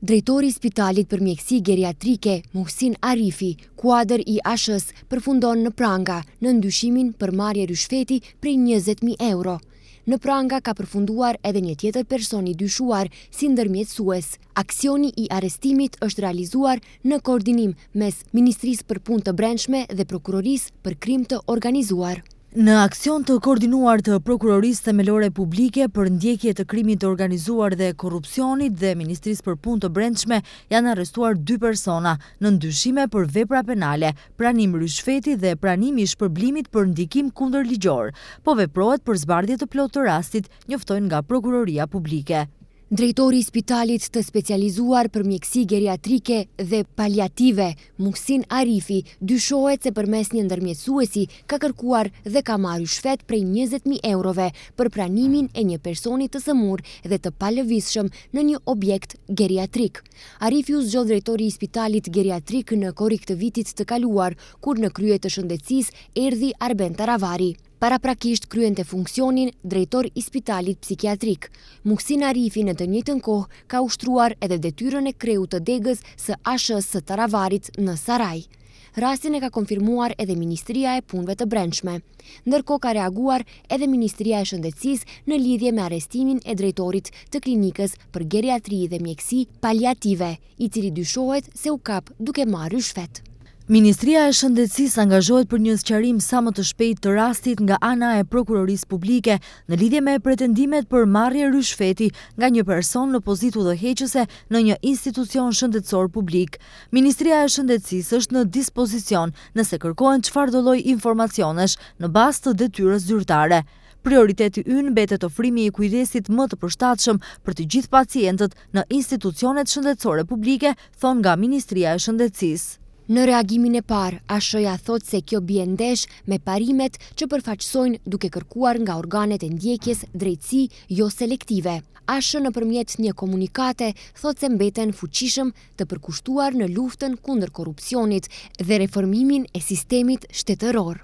Drejtori i Spitalit për Mjekësi Geriatrike, Muhsin Arifi, kuadër i ASH-s, përfundon në pranga në ndyshimin për marrje rishfeti prej 20.000 euro. Në pranga ka përfunduar edhe një tjetër person i dyshuar si ndërmjetësues. Aksioni i arrestimit është realizuar në koordinim mes Ministrisë për Punë të Brendshme dhe Prokurorisë për Krim të Organizuar. Në aksion të koordinuar të Prokurorisë Themelore Publike për ndjekje të krimit të organizuar dhe korrupsionit dhe Ministrisë për Punë të Brendshme janë arrestuar 2 persona në ndyshime për vepra penale, pranim rishfeti dhe pranim i shpërblimit për ndikim kundërligjor, po veprohet për zbardhje të plotë të rastit, njoftojnë nga Prokuroria Publike. Drejtori i Spitalit të Specializuar për Mjekësi Geriatrike dhe Paliative, Muhsin Arifi, dyshohet se përmes një ndërmjetësuesi ka kërkuar dhe ka marrë rishfet prej 20.000 eurove për pranimin e një personi të sëmur dhe të palëvizshëm në një objekt geriatrik. Arifi u zgjodh drejtori i Spitalit Geriatrik në korrik të vitit të kaluar, kur në krye të shëndetësisë erdhi Arben Taravari. Paraprakisht kryente funksionin drejtor i Spitalit Psikiatrik. Muhsin Arifi në të njëjtën kohë ka ushtruar edhe detyrën e kreut të degës së ASH-s së Taravarit në Saraj. Rastin e ka konfirmuar edhe Ministria e Punëve të Brendshme. Ndërkohë ka reaguar edhe Ministria e Shëndetësisë në lidhje me arrestimin e drejtorit të klinikës për geriatri dhe mjekësi paliative, i cili dyshohet se u kap duke marrë rishfet. Ministria e Shëndetësisë angazhohet për një sqarim sa më të shpejtë të rastit nga ana e Prokurorisë Publike në lidhje me pretendimet për marrje rishfeti nga një person në pozitë udhëheqëse në një institucion shëndetësor publik. Ministria e Shëndetësisë është në dispozicion nëse kërkohen çfarëdo lloj informacionesh në bazë të detyrës zyrtare. Prioriteti ynë mbetet ofrimi i kujdesit më të përshtatshëm për të gjithë pacientët në institucionet shëndetësore publike, thon nga Ministria e Shëndetësisë. Në reagimin e parë, ASH-ja thot se kjo bie ndesh me parimet që përfaqësojnë duke kërkuar nga organet e ndjekjes drejtësi jo selektive. ASH nëpërmjet një komunikate thot se mbeten fuqishëm të përkushtuar në luftën kundër korrupsionit dhe reformimin e sistemit shtetëror.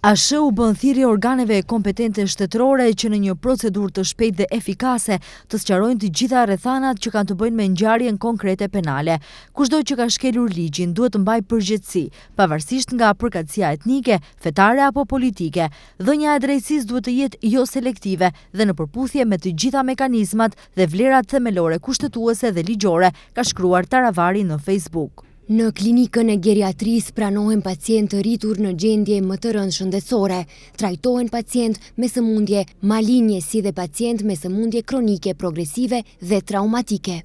ASH u bën thirrje organeve kompetente shtetërore që në një procedurë të shpejtë dhe efikase të sqarojnë të gjitha rrethanat që kanë të bëjnë me ngjarjen konkrete penale. Kushdo që ka shkelur ligjin duhet të mbajë përgjegjësi, pavarësisht nga përkatësia etnike, fetare apo politike. Dhënia e drejtësisë duhet të jetë jo selektive dhe në përputhje me të gjitha mekanizmat dhe vlerat themelore kushtetuese dhe ligjore, ka shkruar Taravari në Facebook. Në klinikën e geriatrisë pranohen pacientë të rritur në gjendje më të rëndë shëndetësore. Trajtohen pacient me sëmundje malinje si dhe pacient me sëmundje kronike progresive dhe traumatike.